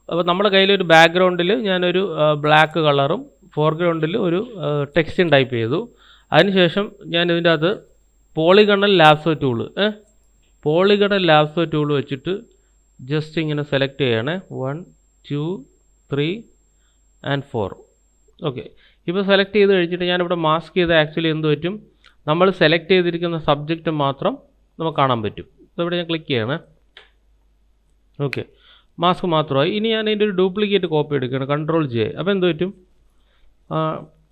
അപ്പോൾ നമ്മുടെ കയ്യിലൊരു ബാക്ക്ഗ്രൗണ്ടിൽ ഞാനൊരു ബ്ലാക്ക് കളറും ഫോർഗ്രൗണ്ടിൽ ഒരു ടെക്സ്റ്റും ടൈപ്പ് ചെയ്തു. അതിനുശേഷം ഞാൻ ഇതിൻ്റെ അകത്ത് പോളിഗണൽ ലാസോ ടൂൾ വെച്ചിട്ട് ജസ്റ്റ് ഇങ്ങനെ സെലക്ട് ചെയ്യണേ. 1 2 3 and 4. ഓക്കെ, ഇപ്പോൾ സെലക്ട് ചെയ്ത് കഴിഞ്ഞിട്ട് ഞാനിവിടെ മാസ്ക് ചെയ്ത് ആക്ച്വലി എന്ത് പറ്റും, നമ്മൾ സെലക്ട് ചെയ്തിരിക്കുന്ന സബ്ജക്റ്റ് മാത്രം നമുക്ക് കാണാൻ പറ്റും. ഇവിടെ ഞാൻ ക്ലിക്ക് ചെയ്യണേ. ഓക്കെ, മാസ്ക് മാത്രമായി. ഇനി ഞാൻ അതിൻ്റെ ഒരു ഡ്യൂപ്ലിക്കേറ്റ് കോപ്പി എടുക്കുകയാണ്, Ctrl+J. അപ്പോൾ എന്ത് പറ്റും,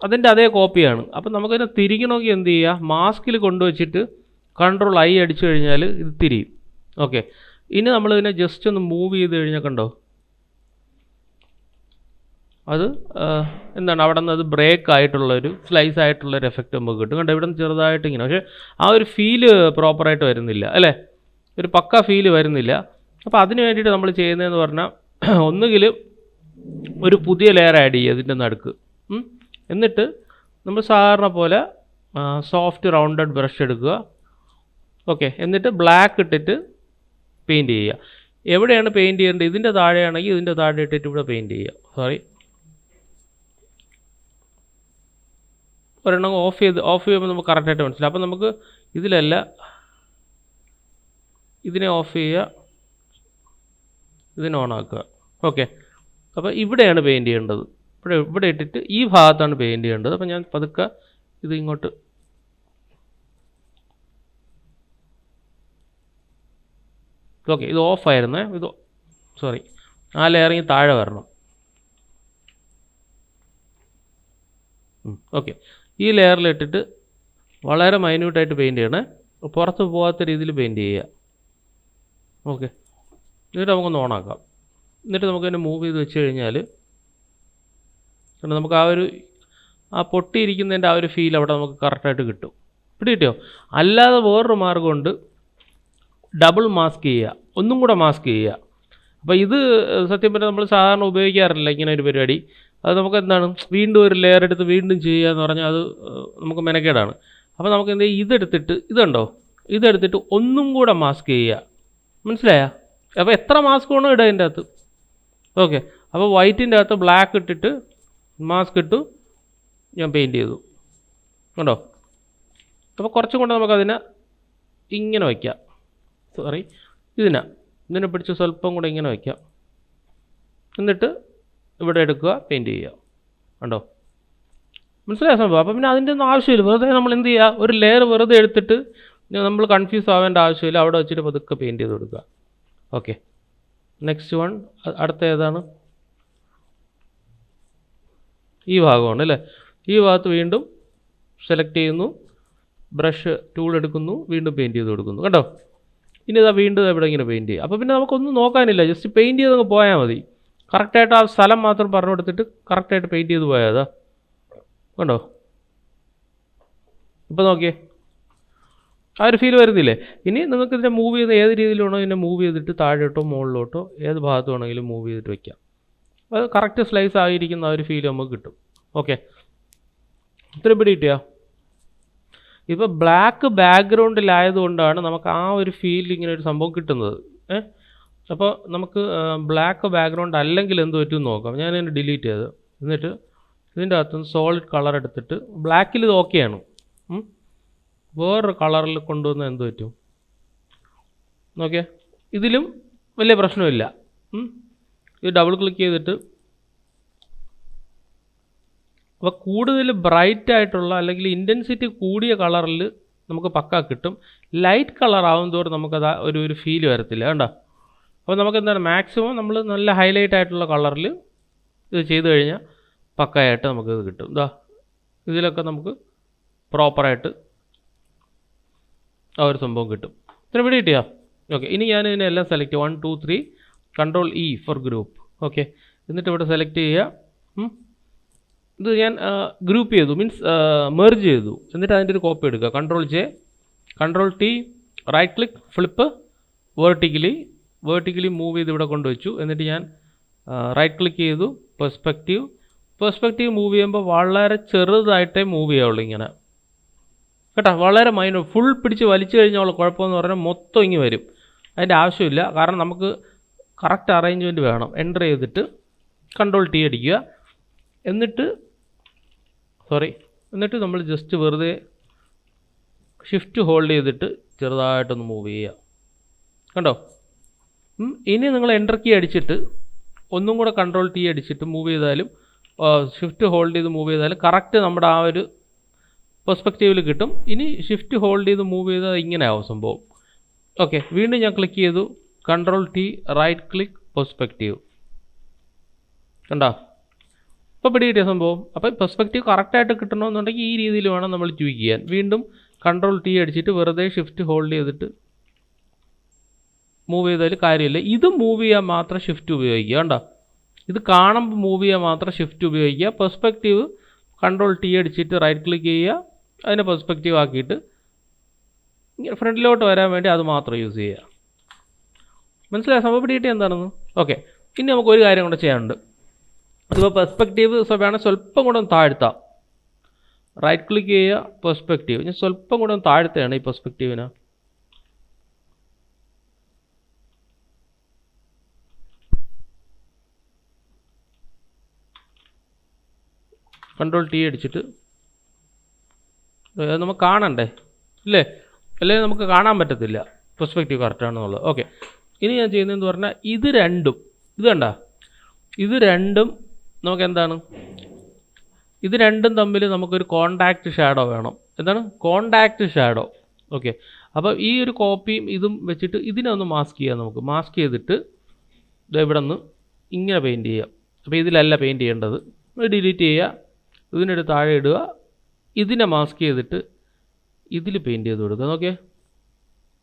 അതിൻ്റെ അതേ കോപ്പിയാണ്. അപ്പം നമുക്കതിനെ തിരിക്കണമെങ്കിൽ എന്ത് ചെയ്യുക, മാസ്കിൽ കൊണ്ടുവച്ചിട്ട് Ctrl+I അടിച്ചു കഴിഞ്ഞാൽ ഇത് തിരിയും. ഓക്കെ, ഇനി നമ്മളിതിനെ ജസ്റ്റ് ഒന്ന് മൂവ് ചെയ്ത് കഴിഞ്ഞാൽ കണ്ടോ, അത് എന്താണ് അവിടെ നിന്ന് അത് ബ്രേക്ക് ആയിട്ടുള്ളൊരു സ്ലൈസ് ആയിട്ടുള്ളൊരു എഫക്റ്റ് നമുക്ക് കിട്ടും. കണ്ടോ, ഇവിടെ നിന്ന് ചെറുതായിട്ട് ഇങ്ങനെ, പക്ഷേ ആ ഒരു ഫീല് പ്രോപ്പറായിട്ട് വരുന്നില്ല അല്ലേ, ഒരു പക്ക ഫീല് വരുന്നില്ല. അപ്പോൾ അതിന് വേണ്ടിയിട്ട് നമ്മൾ ചെയ്യുന്നതെന്ന് പറഞ്ഞാൽ ഒന്നുകിൽ ഒരു പുതിയ ലെയർ ആഡ് ചെയ്യുക ഇതിൻ്റെ നടുക്ക്. എന്നിട്ട് നമ്മൾ സാധാരണ പോലെ സോഫ്റ്റ് റൗണ്ടഡ് ബ്രഷ് എടുക്കുക. ഓക്കെ, എന്നിട്ട് ബ്ലാക്ക് ഇട്ടിട്ട് പെയിൻറ്റ് ചെയ്യുക. എവിടെയാണ് പെയിൻറ്റ് ചെയ്യേണ്ടത്, ഇതിൻ്റെ താഴെയാണെങ്കിൽ ഇതിൻ്റെ താഴെ ഇട്ടിട്ട് ഇവിടെ പെയിൻറ്റ് ചെയ്യുക. ഒരെണ്ണം ഓഫ് ചെയ്യുമ്പോൾ നമുക്ക് കറക്റ്റായിട്ട് മനസ്സിലാവും. അപ്പോൾ നമുക്ക് ഇതിലല്ല, ഇതിനെ ഓഫ് ചെയ്യുക, ഇതിനെ ഓൺ ആക്കുക. ഓക്കെ, അപ്പോൾ ഇവിടെയാണ് പെയിൻറ്റ് ചെയ്യേണ്ടത്. ഇവിടെ ഇട്ടിട്ട് ഈ ഭാഗത്താണ് പെയിൻറ്റ് ചെയ്യേണ്ടത്. അപ്പോൾ ഞാൻ പതുക്കെ ഇത് ഇങ്ങോട്ട്, ഓക്കെ, ഇത് ഓഫായിരുന്നേ, ഇത് സോറി, ആ ലെയറിങ് താഴെ വരണം. ഓക്കെ, ഈ ലെയറിലിട്ടിട്ട് വളരെ മൈന്യൂട്ടായിട്ട് പെയിൻറ്റ് ചെയ്യണേ, പുറത്ത് പോകാത്ത രീതിയിൽ പെയിൻറ്റ് ചെയ്യുക. ഓക്കെ, എന്നിട്ട് നമുക്കൊന്ന് ഓണാക്കാം. എന്നിട്ട് നമുക്കതിനെ മൂവ് ചെയ്ത് വെച്ച് കഴിഞ്ഞാൽ നമുക്ക് ആ പൊട്ടിയിരിക്കുന്നതിൻ്റെ ആ ഒരു ഫീൽ അവിടെ നമുക്ക് കറക്റ്റായിട്ട് കിട്ടും. കിട്ടിയോ? അല്ലാതെ വേറൊരു മാർഗ്ഗമുണ്ട്, ഡബിൾ മാസ്ക് ചെയ്യുക, ഒന്നും കൂടെ മാസ്ക് ചെയ്യുക. അപ്പോൾ ഇത് സത്യം പറഞ്ഞാൽ നമ്മൾ സാധാരണ ഉപയോഗിക്കാറില്ല ഇങ്ങനെ ഒരു പരിപാടി. അത് നമുക്ക് എന്താണ്, വീണ്ടും ഒരു ലെയർ എടുത്ത് വീണ്ടും ചെയ്യുക എന്ന് പറഞ്ഞാൽ അത് നമുക്ക് മെനക്കേടാണ്. അപ്പോൾ നമുക്ക് എന്ത് ചെയ്യും, ഇതെടുത്തിട്ട് ഒന്നും കൂടെ മാസ്ക് ചെയ്യുക. മനസ്സിലായോ? അപ്പോൾ എത്ര മാസ്ക് വേണോ ഇടുക അതിൻ്റെ അകത്ത്. ഓക്കെ, അപ്പോൾ വൈറ്റിൻ്റെ അകത്ത് ബ്ലാക്ക് ഇട്ടിട്ട് മാസ്ക് ഇട്ടു, ഞാൻ പെയിൻറ്റ് ചെയ്തു. കണ്ടോ? അപ്പോൾ കുറച്ചും കൂടെ നമുക്കതിനെ ഇങ്ങനെ വയ്ക്കാം. ഇതിനെ പിടിച്ച് സ്വല്പം കൂടെ ഇങ്ങനെ വയ്ക്കാം. എന്നിട്ട് ഇവിടെ എടുക്കുക, പെയിൻറ്റ് ചെയ്യുക. കണ്ടോ? മനസ്സിലായ സംഭവം? അപ്പോൾ പിന്നെ അതിൻ്റെ ഒന്നും ആവശ്യമില്ല. വെറുതെ നമ്മൾ എന്ത് ചെയ്യുക, ഒരു ലെയർ വെറുതെ എടുത്തിട്ട് നമ്മൾ കൺഫ്യൂസ് ആവേണ്ട ആവശ്യമില്ല. അവിടെ വെച്ചിട്ട് പതുക്കെ പെയിൻറ്റ് ചെയ്ത് കൊടുക്കുക. ഓക്കെ, നെക്സ്റ്റ് വൺ, അടുത്ത ഏതാണ്? ഈ ഭാഗമാണ് അല്ലേ. ഈ ഭാഗത്ത് വീണ്ടും സെലക്ട് ചെയ്യുന്നു, ബ്രഷ് ടൂൾ എടുക്കുന്നു, വീണ്ടും പെയിൻറ്റ് ചെയ്ത് കൊടുക്കുന്നു. കണ്ടോ? ഇനി ഇതാ വീണ്ടും ഇവിടെ ഇങ്ങനെ പെയിൻറ്റ് ചെയ്യുക. അപ്പോൾ പിന്നെ നമുക്കൊന്നും നോക്കാനില്ല, ജസ്റ്റ് പെയിൻറ്റ് ചെയ്തങ്ങ് പോയാൽ മതി. കറക്റ്റായിട്ട് ആ സ്ഥലം മാത്രം പറഞ്ഞു കൊടുത്തിട്ട് കറക്റ്റായിട്ട് പെയിൻറ്റ് ചെയ്ത് പോയാൽ അതാ. കണ്ടോ? ഇപ്പോൾ നോക്കിയേ, ആ ഒരു ഫീൽ വരുന്നില്ലേ? ഇനി നിങ്ങൾക്ക് ഇതിനെ മൂവ് ചെയ്ത് ഏത് രീതിയിലാണോ ഇതിനെ മൂവ് ചെയ്തിട്ട് താഴോട്ടോ മുകളിലോട്ടോ ഏത് ഭാഗത്ത് വേണമെങ്കിലും മൂവ് ചെയ്തിട്ട് വയ്ക്കാം. അത് കറക്റ്റ് സ്ലൈസ് ആയിരിക്കുന്ന ആ ഒരു ഫീൽ നമുക്ക് കിട്ടും. ഓക്കെ, ഇത്രയും പിടി കിട്ടിയോ? ഇപ്പോൾ ബ്ലാക്ക് ബാക്ക്ഗ്രൗണ്ടിലായതുകൊണ്ടാണ് നമുക്ക് ആ ഒരു ഫീൽ ഇങ്ങനെ ഒരു സംഭവം കിട്ടുന്നത്. അപ്പോൾ നമുക്ക് ബ്ലാക്ക് ബാക്ക്ഗ്രൗണ്ട് അല്ലെങ്കിൽ എന്ത് പറ്റുമെന്ന് നോക്കാം. ഞാനതിനെ ഡിലീറ്റ് ചെയ്ത്, എന്നിട്ട് ഇതിൻ്റെ അകത്തുനിന്ന് സോളിഡ് കളർ എടുത്തിട്ട്, ബ്ലാക്കിൽ ഇത് ഓക്കെയാണ്, വേറൊരു കളറിൽ കൊണ്ടുവന്ന് എന്ത് പറ്റും നോക്കിയേ. ഇതിലും വലിയ പ്രശ്നമില്ല. ഇത് ഡബിൾ ക്ലിക്ക് ചെയ്തിട്ട്, അപ്പോൾ കൂടുതൽ ബ്രൈറ്റ് ആയിട്ടുള്ള അല്ലെങ്കിൽ ഇൻറ്റൻസിറ്റി കൂടിയ കളറിൽ നമുക്ക് പക്ക കിട്ടും. ലൈറ്റ് കളർ ആവും തോറും നമുക്കത് ഒരു ഫീൽ വരത്തില്ല. കണ്ടോ? അപ്പോൾ നമുക്ക് എന്താണ്, മാക്സിമം നമ്മൾ നല്ല ഹൈലൈറ്റ് ആയിട്ടുള്ള കളറിൽ ഇത് ചെയ്ത് കഴിഞ്ഞാൽ പക്കയായിട്ട് നമുക്കിത് കിട്ടും. ഇതാ ഇതിലൊക്കെ നമുക്ക് പ്രോപ്പറായിട്ട് ആ ഒരു സംഭവം കിട്ടും. ഇത്ര വീഡിയോ കിട്ടിയോ? ഓക്കെ, ഇനി ഞാൻ ഇതിനെല്ലാം സെലക്ട് ചെയ്യുക. 1 2 3 Ctrl+E ഫോർ ഗ്രൂപ്പ്. ഓക്കെ, എന്നിട്ട് ഇവിടെ സെലക്ട് ചെയ്യുക. ഇത് ഞാൻ ഗ്രൂപ്പ് ചെയ്തു, മീൻസ് മെർജ് ചെയ്തു. എന്നിട്ട് അതിൻ്റെ ഒരു കോപ്പി എടുക്കുക. Ctrl+J, Ctrl+T, right click, flip, vertically move ചെയ്ത് ഇവിടെ കൊണ്ടുവച്ചു. എന്നിട്ട് ഞാൻ റൈറ്റ് ക്ലിക്ക് ചെയ്തു, പെർസ്പെക്റ്റീവ് മൂവ് ചെയ്യുമ്പോൾ വളരെ ചെറുതായിട്ടേ മൂവ് ചെയ്യാവുള്ളൂ ഇങ്ങനെ. കേട്ടോ? വളരെ ഫുൾ പിടിച്ച് വലിച്ചു കഴിഞ്ഞാൽ കുഴപ്പമെന്ന് പറഞ്ഞാൽ മൊത്തം ഇങ്ങ് വരും. അതിൻ്റെ ആവശ്യമില്ല. കാരണം നമുക്ക് കറക്റ്റ് അറേഞ്ച്മെൻറ്റ് വേണം. എൻ്റർ ചെയ്തിട്ട് കൺട്രോൾ ടി അടിക്കുക. എന്നിട്ട് നമ്മൾ ജസ്റ്റ് വെറുതെ ഷിഫ്റ്റ് ഹോൾഡ് ചെയ്തിട്ട് ചെറുതായിട്ടൊന്ന് മൂവ് ചെയ്യുക. കണ്ടോ? ഇനി നിങ്ങൾ എൻ്റർ കീ അടിച്ചിട്ട് ഒന്നും കൂടെ കൺട്രോൾ ടി അടിച്ചിട്ട് മൂവ് ചെയ്താലും ഷിഫ്റ്റ് ഹോൾഡ് ചെയ്ത് മൂവ് ചെയ്താലും കറക്റ്റ് നമ്മുടെ ആ ഒരു പെർസ്പെക്റ്റീവിൽ കിട്ടും. ഇനി ഷിഫ്റ്റ് ഹോൾഡ് ചെയ്ത് മൂവ് ചെയ്താൽ ഇങ്ങനെ ആവും സംഭവം. ഓക്കെ, വീണ്ടും ഞാൻ ക്ലിക്ക് ചെയ്തു, control T, right click, perspective. കണ്ടോ? ഇപ്പോൾ പിടികിട്ടിയ സംഭവം. അപ്പോൾ പെർസ്പെക്റ്റീവ് കറക്റ്റായിട്ട് കിട്ടണമെന്നുണ്ടെങ്കിൽ ഈ രീതിയിൽ വേണം നമ്മൾ ട്വീക്ക് ചെയ്യാൻ. വീണ്ടും കൺട്രോൾ ടി അടിച്ചിട്ട് വെറുതെ ഷിഫ്റ്റ് ഹോൾഡ് ചെയ്തിട്ട് മൂവ് ചെയ്താൽ കാര്യമില്ല. ഇത് മൂവ് ചെയ്യാൻ മാത്രം ഷിഫ്റ്റ് ഉപയോഗിക്കുക. കണ്ടോ? ഇത് കാണുമ്പോൾ മൂവ് ചെയ്യാൻ മാത്രം ഷിഫ്റ്റ് ഉപയോഗിക്കുക. പെർസ്പെക്റ്റീവ് കൺട്രോൾ ടി അടിച്ചിട്ട് റൈറ്റ് ക്ലിക്ക് ചെയ്യുക, അതിനെ പെർസ്പെക്റ്റീവ് ആക്കിയിട്ട് ഫ്രണ്ടിലോട്ട് വരാൻ വേണ്ടി അത് മാത്രം യൂസ് ചെയ്യുക. മനസ്സിലായ സംഭവം പിടികിട്ടി എന്താണെന്ന്? ഓക്കെ, ഇനി നമുക്ക് ഒരു കാര്യം കൂടെ ചെയ്യാനുണ്ട്. അതിപ്പോൾ പെർസ്പെക്റ്റീവ് വേണം സ്വല്പം കൂടെ ഒന്ന് താഴ്ത്താം. റൈറ്റ് ക്ലിക്ക് ചെയ്യുക, പെർസ്പെക്റ്റീവ്. ഞാൻ സ്വല്പം കൂടെ ഒന്ന് താഴ്ത്തുകയാണ് ഈ പെർസ്പെക്റ്റീവിന്. കൺട്രോൾ ടി അടിച്ചിട്ട് നമുക്ക് കാണണ്ടേ ഇല്ലേ? അല്ലെങ്കിൽ നമുക്ക് കാണാൻ പറ്റത്തില്ല പെർസ്പെക്റ്റീവ് കറക്റ്റാണെന്നുള്ളത്. ഓക്കെ, ഇനി ഞാൻ ചെയ്യുന്നതെന്ന് പറഞ്ഞാൽ ഇത് കണ്ട, ഇത് രണ്ടും നമുക്ക് എന്താണ്, ഇത് രണ്ടും തമ്മിൽ നമുക്കൊരു കോണ്ടാക്റ്റ് ഷാഡോ വേണം. എന്താണ് കോണ്ടാക്റ്റ് ഷാഡോ? ഓക്കെ, അപ്പോൾ ഈ ഒരു കോപ്പിയും ഇതും വെച്ചിട്ട് ഇതിനെ ഒന്ന് മാസ്ക് ചെയ്യാം. നമുക്ക് മാസ്ക് ചെയ്തിട്ട് ഇവിടെ നിന്ന് ഇങ്ങനെ പെയിൻറ്റ് ചെയ്യാം. അപ്പോൾ ഇതിലല്ല പെയിൻറ്റ് ചെയ്യേണ്ടത്, ഡിലീറ്റ് ചെയ്യുക, ഇതിനെടുത്ത് താഴെ ഇടുക, ഇതിനെ മാസ്ക് ചെയ്തിട്ട് ഇതിൽ പെയിൻറ്റ് ചെയ്ത് കൊടുക്കുക. നോക്കിയേ,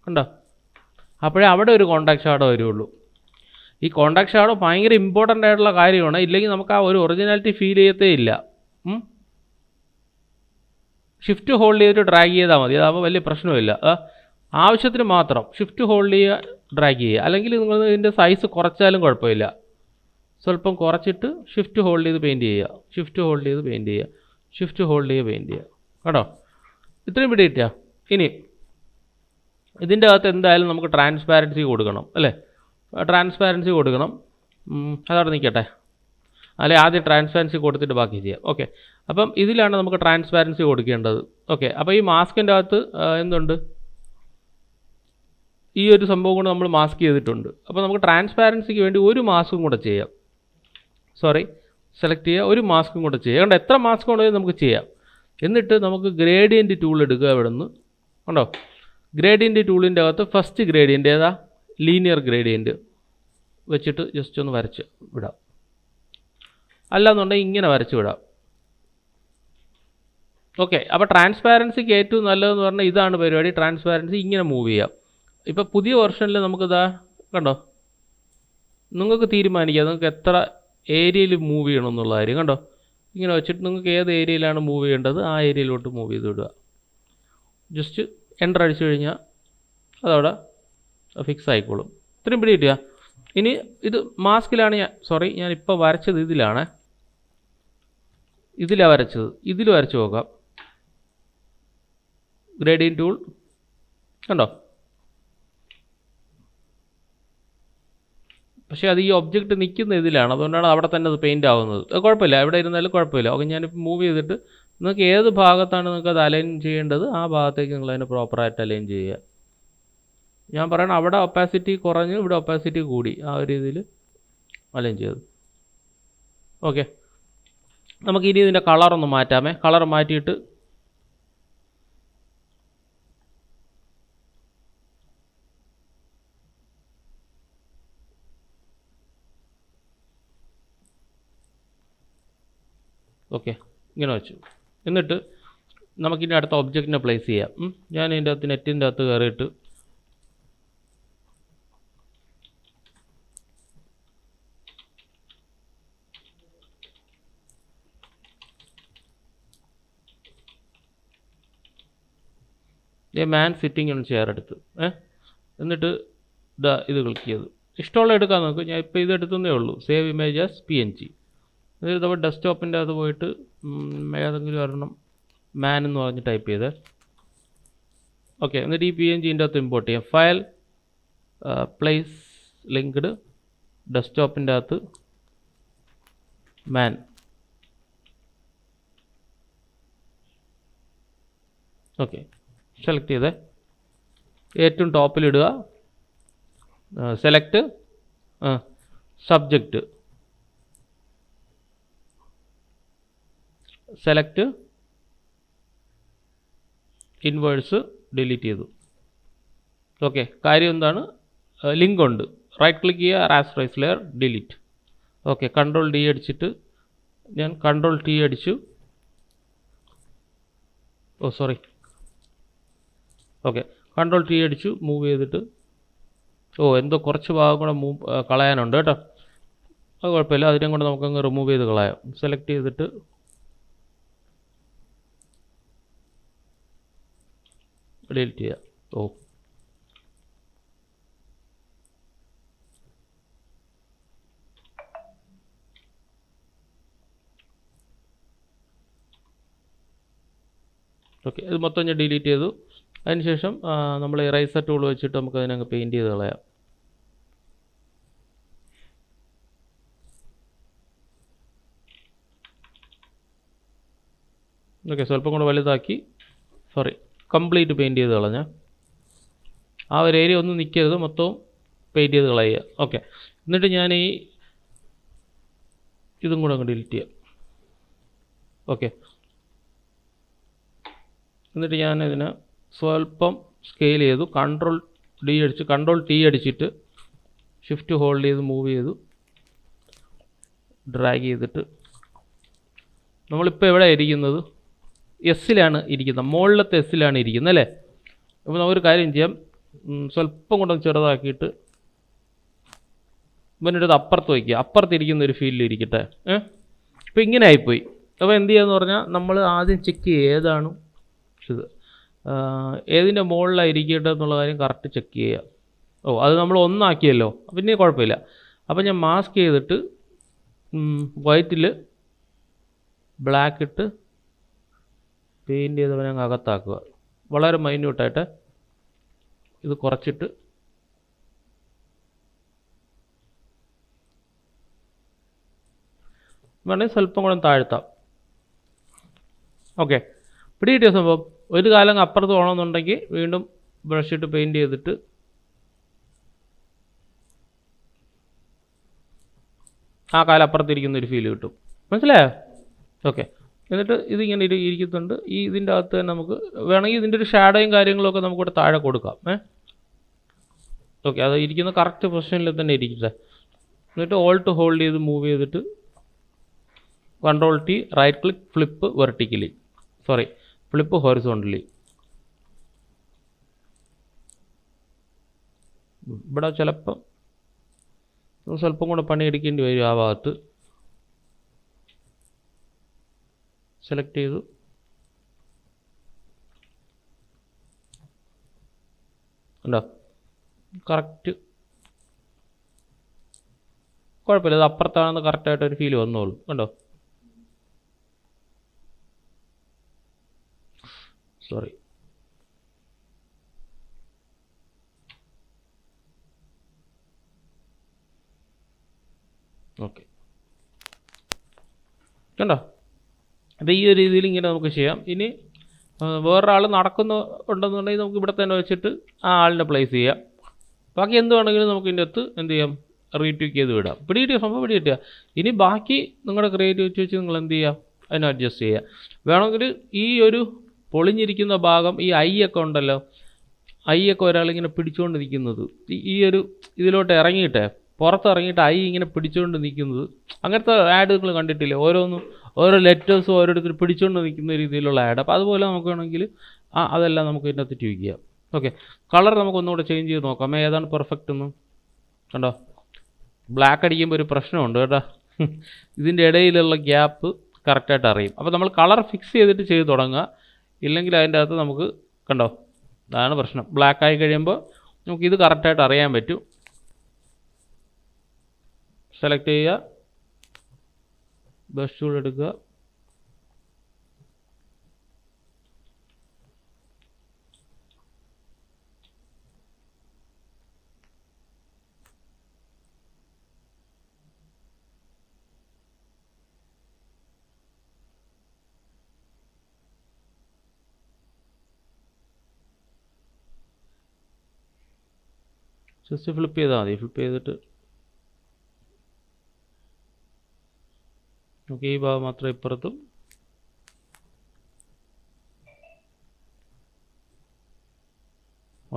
കണ്ടോ? അപ്പോഴേ അവിടെ ഒരു കോണ്ടാക്ട് ഷാഡോ വരുള്ളൂ. ഈ കോണ്ടാക്ട് ഷാഡോ ഭയങ്കര ഇമ്പോർട്ടൻ്റ് ആയിട്ടുള്ള കാര്യമാണ്. ഇല്ലെങ്കിൽ നമുക്ക് ആ ഒരു ഒറിജിനാലിറ്റി ഫീൽ ചെയ്യത്തേ ഇല്ല. ഷിഫ്റ്റ് ഹോൾഡ് ചെയ്തിട്ട് ഡ്രാഗ് ചെയ്താൽ മതി, അതാകുമ്പോൾ വലിയ പ്രശ്നമില്ല. ആവശ്യത്തിന് മാത്രം ഷിഫ്റ്റ് ഹോൾഡ് ചെയ്യുക, ഡ്രാഗ് ചെയ്യുക. അല്ലെങ്കിൽ നിങ്ങൾ ഇതിൻ്റെ സൈസ് കുറച്ചാലും കുഴപ്പമില്ല. സ്വല്പം കുറച്ചിട്ട് ഷിഫ്റ്റ് ഹോൾഡ് ചെയ്ത് പെയിൻറ്റ് ചെയ്യുക, ഷിഫ്റ്റ് ഹോൾഡ് ചെയ്ത് പെയിൻറ്റ് ചെയ്യുക, ഷിഫ്റ്റ് ഹോൾഡ് ചെയ്ത് പെയിൻറ്റ് ചെയ്യുക. കേട്ടോ? ഇത്രയും പിടികിട്ടിയാ? ഇനി ഇതിൻ്റെ അകത്ത് എന്തായാലും നമുക്ക് ട്രാൻസ്പാരൻസി കൊടുക്കണം അല്ലേ? ട്രാൻസ്പാരൻസി കൊടുക്കണം. അതവിടെ നിൽക്കട്ടെ, അല്ലെ ആദ്യം ട്രാൻസ്പാരൻസി കൊടുത്തിട്ട് ബാക്കി ചെയ്യാം. ഓക്കെ, അപ്പം ഇതിലാണ് നമുക്ക് ട്രാൻസ്പാരൻസി കൊടുക്കേണ്ടത്. ഓക്കെ, അപ്പോൾ ഈ മാസ്കിൻ്റെ അകത്ത് എന്തുണ്ട്? ഈ ഒരു സംഭവം കൊണ്ട് നമ്മൾ മാസ്ക് ചെയ്തിട്ടുണ്ട്. അപ്പോൾ നമുക്ക് ട്രാൻസ്പാരൻസിക്ക് വേണ്ടി ഒരു മാസ്കും കൂടെ ചെയ്യാം. സെലക്ട് ചെയ്യുക, ഒരു മാസ്കും കൂടെ ചെയ്യുക. കണ്ടോ? എത്ര മാസ്ക് ഉണ്ടെങ്കിൽ നമുക്ക് ചെയ്യാം. എന്നിട്ട് നമുക്ക് ഗ്രേഡിയൻറ്റ് ടൂൾ എടുക്കുക. ഇവിടെ നിന്ന് കണ്ടോ? ഗ്രേഡിയൻറ്റ് ടൂളിൻ്റെ അകത്ത് ഫസ്റ്റ് ഗ്രേഡിയൻ്റ് ഏതാ? ലീനിയർ ഗ്രേഡിയൻറ്റ് വെച്ചിട്ട് ജസ്റ്റ് ഒന്ന് വരച്ച് വിടാം. അല്ലാന്നുണ്ടെങ്കിൽ ഇങ്ങനെ വരച്ച് വിടാം. ഓക്കെ, അപ്പോൾ ട്രാൻസ്പാരൻസിക്ക് ഏറ്റവും നല്ലതെന്ന് പറഞ്ഞാൽ ഇതാണ് പരിപാടി. ട്രാൻസ്പാരൻസി ഇങ്ങനെ മൂവ് ചെയ്യാം. ഇപ്പോൾ പുതിയ വെർഷനിൽ നമുക്കിതാ കണ്ടോ, നിങ്ങൾക്ക് തീരുമാനിക്കാം നിങ്ങൾക്ക് എത്ര ഏരിയയിൽ മൂവ് ചെയ്യണം എന്നുള്ള കാര്യം. കണ്ടോ? ഇങ്ങനെ വെച്ചിട്ട് നിങ്ങൾക്ക് ഏത് ഏരിയയിലാണ് മൂവ് ചെയ്യേണ്ടത് ആ ഏരിയയിലോട്ട് മൂവ് ചെയ്ത് വിടുക. ജസ്റ്റ് എൻ്റർ അടിച്ചു കഴിഞ്ഞാൽ അതവിടെ ഫിക്സ് ആയിക്കോളും. ഇത്രയും പിടി കിട്ടുക. ഇനി ഇത് മാസ്കിലാണ് ഞാനിപ്പോൾ വരച്ചത് ഇതിലാണ് വരച്ചത്. ഇതിൽ വരച്ച് നോക്കാം. ഗ്രേഡിയൻറ്റ് ടൂൾ കണ്ടോ? പക്ഷേ അത് ഈ ഒബ്ജക്റ്റ് നിൽക്കുന്ന ഇതിലാണ്, അതുകൊണ്ടാണ് അവിടെ തന്നെ അത് പെയിൻ്റ് ആവുന്നത്. അത് കുഴപ്പമില്ല, എവിടെ ഇരുന്നാലും കുഴപ്പമില്ല. ഓക്കെ, ഞാനിപ്പോൾ മൂവ് ചെയ്തിട്ട് നിങ്ങൾക്ക് ഏത് ഭാഗത്താണ് നിങ്ങൾക്ക് അത് അലൈൻ ചെയ്യേണ്ടത് ആ ഭാഗത്തേക്ക് നിങ്ങൾ അതിനെ പ്രോപ്പറായിട്ട് അലൈൻ ചെയ്യുക. ഞാൻ പറയണം അവിടെ ഒപ്പാസിറ്റി കുറഞ്ഞ് ഇവിടെ ഒപ്പാസിറ്റി കൂടി, ആ ഒരു രീതിയിൽ അലൈൻ ചെയ്തു. ഓക്കെ, നമുക്ക് ഇനി ഇതിൻ്റെ കളറൊന്ന് മാറ്റാമേ. കളർ മാറ്റിയിട്ട് ഓക്കെ ഇങ്ങനെ വെച്ചു. എന്നിട്ട് നമുക്കിനി അടുത്ത ഒബ്ജക്റ്റിനെ പ്ലേസ് ചെയ്യാം. ഞാൻ ഇതിൻ്റെ അകത്ത് നെറ്റിൻ്റെ അകത്ത് കയറിയിട്ട് മാൻ സിറ്റിംഗ് എന്ന് ചെയർ എടുത്ത് എന്നിട്ട് ഇത് ക്ലിക്ക് ചെയ്തു. ഇഷ്ടമുള്ള എടുക്കാൻ നോക്കും. ഞാൻ ഇപ്പോൾ ഇത് എടുത്തതേ ഉള്ളൂ. Save image as PNG. എന്നിട്ട് നമ്മൾ ഡെസ്ക്ടോപ്പിൻ്റെ അത് പോയിട്ട് ഏതെങ്കിലും ഒരെണ്ണം മാൻ എന്ന് പറഞ്ഞ് ടൈപ്പ് ചെയ്ത് ഓക്കെ. എന്നിട്ട് ഈ PNG അകത്ത് ഇമ്പോർട്ട് ചെയ്യാം. ഫയൽ പ്ലേസ് ലിങ്ക്ഡ് ഡെസ്ക്ടോപ്പിൻ്റെ അകത്ത് മാൻ. ഓക്കെ, സെലക്ട് ചെയ്തേ. ഏറ്റവും ടോപ്പിലിടുക. Select subject. Select inverse delete ചെയ്തു. ഓക്കെ, കാര്യം എന്താണ്? ലിങ്ക് ഉണ്ട്. റൈറ്റ് ക്ലിക്ക് ചെയ്യുക, rasterize layer, delete. Okay, control D അടിച്ചിട്ട് ഞാൻ കൺട്രോൾ ടി അടിച്ചു. Oh sorry. Okay, control T അടിച്ചു, മൂവ് ചെയ്തിട്ട്. എന്തോ കുറച്ച് ഭാഗം കൂടെ കളയാനുണ്ട് കേട്ടോ. അത് കുഴപ്പമില്ല, അതിനെ കൊണ്ട് നമുക്കങ്ങ് റിമൂവ് ചെയ്ത് കളയാം. സെലക്ട് ചെയ്തിട്ട് ഡിലീറ്റ് ചെയ്യാം. ഓക്കെ, ഇത് മൊത്തം ഞാൻ ഡിലീറ്റ് ചെയ്തു. അതിനുശേഷം നമ്മൾ ഇറൈസർ ടൂൾ വെച്ചിട്ട് നമുക്ക് അതിനങ്ങ് പെയിൻറ്റ് ചെയ്ത് കളയാം. ഓക്കെ, സ്വല്പം കൂടെ വലുതാക്കി, കംപ്ലീറ്റ് പെയിൻറ്റ് ചെയ്ത് കളഞ്ഞ. ആ ഒരു ഏരിയ ഒന്നും നിൽക്കരുത്, മൊത്തവും പെയിൻറ്റ് ചെയ്ത് കളയുക. ഓക്കെ, എന്നിട്ട് ഞാൻ ഇതും കൂടെ അങ്ങ് ഡിലീറ്റ് ചെയ്യാം. ഓക്കെ, എന്നിട്ട് ഞാൻ ഇതിനെ സ്വല്പം സ്കെയിൽ ചെയ്തു. കൺട്രോൾ ഡി അടിച്ച് കൺട്രോൾ ടി അടിച്ചിട്ട് ഷിഫ്റ്റ് ഹോൾഡ് ചെയ്ത് മൂവ് ചെയ്തു, ഡ്രാഗ് ചെയ്തിട്ട്. നമ്മളിപ്പോൾ എവിടെയാണ് ഇരിക്കുന്നത്? എസ്സിലാണ് ഇരിക്കുന്നത്, മുകളിലത്തെ എസ്സിലാണ് ഇരിക്കുന്നത് അല്ലേ? അപ്പോൾ നമുക്കൊരു കാര്യം ചെയ്യാം, സ്വല്പം കൊണ്ടൊന്ന് ചെറുതാക്കിയിട്ട് ഇവൻ്റെ അപ്പുറത്ത് വയ്ക്കുക. അപ്പുറത്തിരിക്കുന്ന ഒരു ഫീൽഡിൽ ഇരിക്കട്ടെ. ഇപ്പോൾ ഇങ്ങനെ ആയിപ്പോയി. അപ്പോൾ എന്ത് ചെയ്യുകയെന്ന് പറഞ്ഞാൽ നമ്മൾ ആദ്യം ചെക്ക് ചെയ്യുക ഏതാണ് ഇത്, ഏതിൻ്റെ മുകളിലാണ് ഇരിക്കട്ടെ എന്നുള്ള കാര്യം കറക്റ്റ് ചെക്ക് ചെയ്യുക. അത് നമ്മൾ ഒന്നാക്കിയല്ലോ, പിന്നെ കുഴപ്പമില്ല. അപ്പോൾ ഞാൻ മാസ്ക് ചെയ്തിട്ട് വൈറ്റിൽ ബ്ലാക്ക് ഇട്ട് പെയിൻറ്റ് ചെയ്തവനെ അങ്ങ് അകത്താക്കുക. വളരെ മൈന്യൂട്ടായിട്ട് ഇത് കുറച്ചിട്ട് വേണമെങ്കിൽ സ്വല്പം കൂടെ താഴ്ത്താം. ഓക്കെ, പിടികിട്ടിയ സംഭവം. ഒരു കാലം അപ്പുറത്ത് പോകണമെന്നുണ്ടെങ്കിൽ വീണ്ടും ബ്രഷ് ഇട്ട് പെയിൻറ്റ് ചെയ്തിട്ട് ആ കാലം അപ്പുറത്തിരിക്കുന്ന ഒരു ഫീൽ കിട്ടും. മനസ്സിലായോ? ഓക്കെ, എന്നിട്ട് ഇതിങ്ങനെ ഇരിക്കുന്നുണ്ട്. ഇതിൻ്റെ അകത്ത് തന്നെ നമുക്ക് വേണമെങ്കിൽ ഇതിൻ്റെ ഒരു ഷാഡോയും കാര്യങ്ങളൊക്കെ നമുക്കിവിടെ താഴെ കൊടുക്കാം. ഓക്കെ, അത് ഇരിക്കുന്ന കറക്റ്റ് പൊസിഷനിൽ തന്നെ ഇരിക്കട്ടെ. എന്നിട്ട് ഓൾട്ട് ഹോൾഡ് ചെയ്ത് മൂവ് ചെയ്തിട്ട് control T, right click, flip vertically, flip horizontally. ഇവിടെ ചിലപ്പം സ്വല്പം കൂടെ പണിയെടുക്കേണ്ടി വരും. ആ ഭാഗത്ത് സെലക്ട് ചെയ്തു. ഉണ്ടോ? കറക്റ്റ് കുഴപ്പമില്ല, അത് അപ്പുറത്താണെന്ന് കറക്റ്റായിട്ടൊരു ഫീൽ വന്നോളൂ. കണ്ടോ? സോറി. ഓക്കെ, കണ്ടോ? അപ്പോൾ ഈ ഒരു രീതിയിൽ ഇങ്ങനെ നമുക്ക് ചെയ്യാം. ഇനി വേറൊരാൾ ഉണ്ടെന്നുണ്ടെങ്കിൽ നമുക്ക് ഇവിടെ തന്നെ വെച്ചിട്ട് ആ ആളിനെ പ്ലേസ് ചെയ്യാം. ബാക്കി എന്ത് വേണമെങ്കിലും നമുക്ക് ഇതിൻ്റെ അകത്ത് എന്ത് ചെയ്യാം, റീട്വീക്ക് ചെയ്ത് വിടാം. പിടികിട്ടിയ സംഭവം പിടികിട്ടുക. ഇനി ബാക്കി നിങ്ങളുടെ ക്രിയേറ്റിവിറ്റി വെച്ച് നിങ്ങൾ എന്ത് ചെയ്യുക, അതിനെ അഡ്ജസ്റ്റ് ചെയ്യുക. വേണമെങ്കിൽ ഈ ഒരു പൊളിഞ്ഞിരിക്കുന്ന ഭാഗം, ഈ ഐ ഒക്കെ ഉണ്ടല്ലോ, ഐ ഒക്കെ ഒരാളിങ്ങനെ പിടിച്ചുകൊണ്ട് നിൽക്കുന്നത്, ഈ ഒരു ഇതിലോട്ട് ഇറങ്ങിയിട്ടേ, പുറത്തിറങ്ങിയിട്ട് ഐ ഇങ്ങനെ പിടിച്ചുകൊണ്ട് നിൽക്കുന്നത്, അങ്ങനത്തെ ആഡ് നിങ്ങൾ കണ്ടിട്ടില്ലേ? ഓരോ ലെറ്റേഴ്സും ഓരോരുത്തർ പിടിച്ചുകൊണ്ട് നിൽക്കുന്ന രീതിയിലുള്ള ആഡ്. അപ്പോൾ അതുപോലെ നമുക്ക് വേണമെങ്കിൽ അതെല്ലാം നമുക്ക് ഇതിനകത്ത് ട്യൂക്ക് ചെയ്യാം. ഓക്കെ, കളർ നമുക്കൊന്നുകൂടെ ചേഞ്ച് ചെയ്ത് നോക്കാം. ഏതാണ് പെർഫെക്റ്റ് എന്ന് കണ്ടോ? ബ്ലാക്ക് അടിക്കുമ്പോൾ ഒരു പ്രശ്നമുണ്ട് കേട്ടോ, ഇതിൻ്റെ ഇടയിലുള്ള ഗ്യാപ്പ് കറക്റ്റായിട്ട് അറിയും. അപ്പോൾ നമ്മൾ കളർ ഫിക്സ് ചെയ്തിട്ട് ചെയ്ത് തുടങ്ങുക. ഇല്ലെങ്കിൽ അതിൻ്റെ അകത്ത് നമുക്ക് കണ്ടോ, അതാണ് പ്രശ്നം. ബ്ലാക്ക് ആയി കഴിയുമ്പോൾ നമുക്കിത് കറക്റ്റായിട്ട് അറിയാൻ പറ്റും. സെലക്ട് ചെയ്യുക, ബ്രഷ് ടൂൾ എടുക്കുക, ജസ്റ്റ് ഫ്ലിപ്പ് ചെയ്താൽ മതി. ഫ്ലിപ്പ് ചെയ്തിട്ട് നമുക്ക് ഈ ഭാഗം മാത്രം ഇപ്പുറത്തും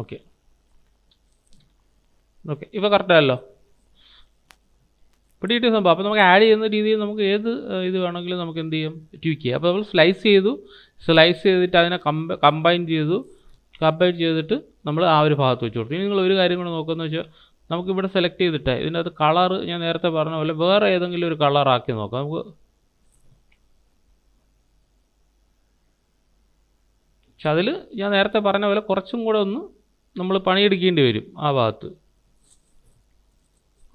ഓക്കെ ഓക്കെ ഇപ്പോൾ കറക്റ്റായല്ലോ. പിടികിട്ടിയ സംഭവം. അപ്പോൾ നമുക്ക് ആഡ് ചെയ്യുന്ന രീതിയിൽ നമുക്ക് ഏത് ഇത് വേണമെങ്കിലും നമുക്ക് എന്ത് ചെയ്യാം, ട്യൂക്ക് ചെയ്യാം. അപ്പോൾ നമ്മൾ സ്ലൈസ് ചെയ്തിട്ട് അതിനെ കമ്പൈൻ ചെയ്തിട്ട് നമ്മൾ ആ ഒരു ഭാഗത്ത് വെച്ച് കൊടുത്തു. ഇനി നിങ്ങൾ ഒരു കാര്യം കൂടെ നോക്കുകയെന്ന് വെച്ചാൽ നമുക്കിവിടെ സെലക്ട് ചെയ്തിട്ട് ഇതിൻ്റെ അകത്ത് കളർ ഞാൻ നേരത്തെ പറഞ്ഞ പോലെ വേറെ ഏതെങ്കിലും ഒരു കളറാക്കി നോക്കാം. നമുക്ക് പക്ഷെ അതിൽ ഞാൻ നേരത്തെ പറഞ്ഞ പോലെ കുറച്ചും കൂടെ ഒന്ന് നമ്മൾ പണിയെടുക്കേണ്ടി വരും ആ ഭാഗത്ത്.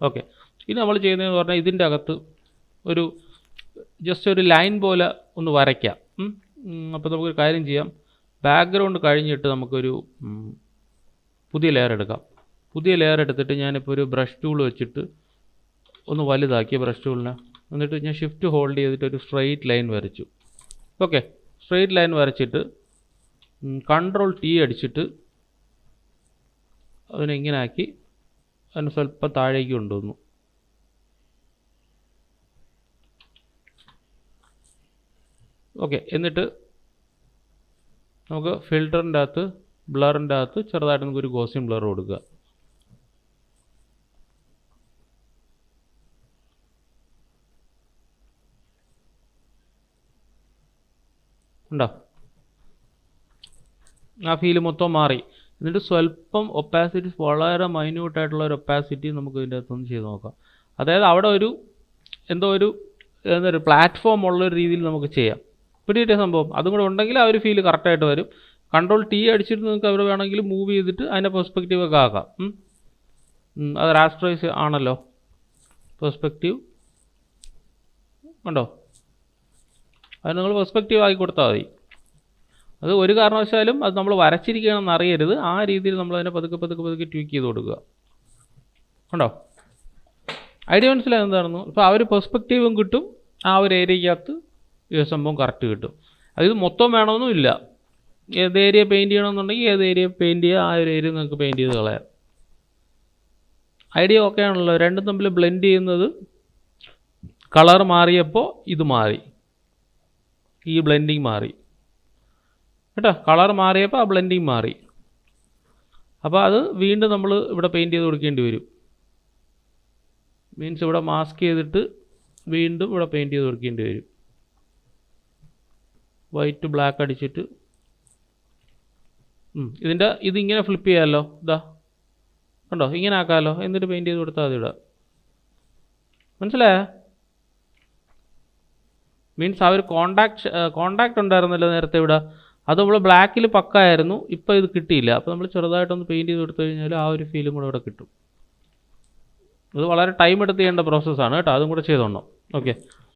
ഓക്കെ, ഇനി നമ്മൾ ചെയ്യുന്നതെന്ന് പറഞ്ഞാൽ ഇതിൻ്റെ അകത്ത് ജസ്റ്റ് ഒരു ലൈൻ പോലെ ഒന്ന് വരയ്ക്കാം. അപ്പോൾ നമുക്കൊരു കാര്യം ചെയ്യാം. ബാക്ക്ഗ്രൗണ്ട് കഴിഞ്ഞിട്ട് നമുക്കൊരു പുതിയ ലെയർ എടുക്കാം. പുതിയ ലെയർ എടുത്തിട്ട് ഞാനിപ്പോൾ ഒരു ബ്രഷ് ടൂൾ വെച്ചിട്ട് ഒന്ന് വലുതാക്കിയ ബ്രഷ് ടൂളിനെ, എന്നിട്ട് ഞാൻ ഷിഫ്റ്റ് ഹോൾഡ് ചെയ്തിട്ട് ഒരു സ്ട്രെയിറ്റ് ലൈൻ വരച്ചു. ഓക്കെ, സ്ട്രെയിറ്റ് ലൈൻ വരച്ചിട്ട് കൺട്രോൾ T അടിച്ചിട്ട് അതിനെ ഇങ്ങനെ ആക്കി അതിന് സ്വല്പം താഴേക്ക് കൊണ്ടുവന്നു. ഓക്കെ, എന്നിട്ട് നമുക്ക് ഫിൽറ്ററിൻ്റെ അകത്ത് ബ്ലറിൻ്റെ അകത്ത് ചെറുതായിട്ട് നമുക്കൊരു ഗോസിയൻ ബ്ലർ കൊടുക്കുക. ഉണ്ടോ? ആ ഫീല് മൊത്തം മാറി. എന്നിട്ട് സ്വല്പം ഒപ്പാസിറ്റി, വളരെ മൈന്യൂട്ടായിട്ടുള്ള ഒരു ഒപ്പാസിറ്റി നമുക്ക് ഇതിൻ്റെ അകത്തൊന്ന് ചെയ്ത് നോക്കാം. അതായത് അവിടെ എന്തോ ഒരു പ്ലാറ്റ്ഫോം ഉള്ളൊരു രീതിയിൽ നമുക്ക് ചെയ്യാം. പിടികിട്ടിയ സംഭവം. അതും കൂടെ ഉണ്ടെങ്കിൽ ആ ഒരു ഫീല് കറക്റ്റായിട്ട് വരും. കൺട്രോൾ T അടിച്ചിട്ട് നിങ്ങൾക്ക് അവിടെ വേണമെങ്കിൽ മൂവ് ചെയ്തിട്ട് അതിൻ്റെ പെർസ്പെക്റ്റീവ് ഒക്കെ ആക്കാം. അത് റാസ്റ്ററൈസ് ആണല്ലോ പെർസ്പെക്റ്റീവ്, ഉണ്ടോ? അത് നിങ്ങൾ പെർസ്പെക്റ്റീവ് ആക്കി കൊടുത്താൽ മതി. അത് ഒരു കാരണവശാലും അത് നമ്മൾ വരച്ചിരിക്കണമെന്ന് അറിയരുത്. ആ രീതിയിൽ നമ്മൾ അതിനെ പതുക്കെ ട്വീക്ക് ചെയ്ത് കൊടുക്കുക. ഉണ്ടോ? ഐഡിയ മനസ്സിലായത് എന്താണെന്ന്? അപ്പോൾ ആ ഒരു പെർസ്പെക്റ്റീവും കിട്ടും, ആ ഒരു ഏരിയക്കകത്ത് ഈ സംഭവം കറക്റ്റ് കിട്ടും. അത് മൊത്തം വേണമെന്നും ഇല്ല. ഏത് ഏരിയ പെയിൻറ്റ് ചെയ്യണമെന്നുണ്ടെങ്കിൽ ഏത് ഏരിയ പെയിൻറ്റ് ചെയ്യുക, ആ ഒരു ഏരിയ നിങ്ങൾക്ക് പെയിൻറ്റ് ചെയ്ത് കളയാം. ഐഡിയ ഓക്കെ ആണല്ലോ. രണ്ടും തമ്മിൽ ബ്ലെൻഡ് ചെയ്യുന്നത് കളർ മാറിയപ്പോൾ ഇത് മാറി, ഈ ബ്ലെൻഡിങ് മാറി കേട്ടോ. കളർ മാറിയപ്പോൾ ആ ബ്ലെൻഡിങ് മാറി. അപ്പോൾ അത് വീണ്ടും നമ്മൾ ഇവിടെ പെയിൻറ്റ് ചെയ്ത് കൊടുക്കേണ്ടി വരും. മീൻസ് ഇവിടെ മാസ്ക് ചെയ്തിട്ട് വീണ്ടും ഇവിടെ പെയിൻറ്റ് ചെയ്ത് കൊടുക്കേണ്ടി വരും. വൈറ്റ് ബ്ലാക്ക് അടിച്ചിട്ട് ഇതിങ്ങനെ ഫ്ലിപ്പ് ചെയ്യാമല്ലോ. ഇതാ കണ്ടോ, ഇങ്ങനെ ആക്കാമല്ലോ. എന്നിട്ട് പെയിൻറ്റ് ചെയ്ത് കൊടുത്താൽ മതി. ഇവിടെ മനസ്സിലായോ? മീൻസ് ആ ഒരു കോണ്ടാക്ട് ഉണ്ടായിരുന്നല്ലോ നേരത്തെ ഇവിടെ, അത് നമ്മൾ ബ്ലാക്കിൽ പക്കായിരുന്നു. ഇപ്പോൾ ഇത് കിട്ടിയില്ല. അപ്പോൾ നമ്മൾ ചെറുതായിട്ടൊന്ന് പെയിൻറ്റ് ചെയ്ത് കൊടുത്തു കഴിഞ്ഞാൽ ആ ഒരു ഫീലും കൂടെ ഇവിടെ കിട്ടും. അത് വളരെ ടൈം എടുത്ത് ചെയ്യേണ്ട പ്രോസസ്സാണ് കേട്ടോ. അതും കൂടെ ചെയ്തോണം. ഓക്കെ.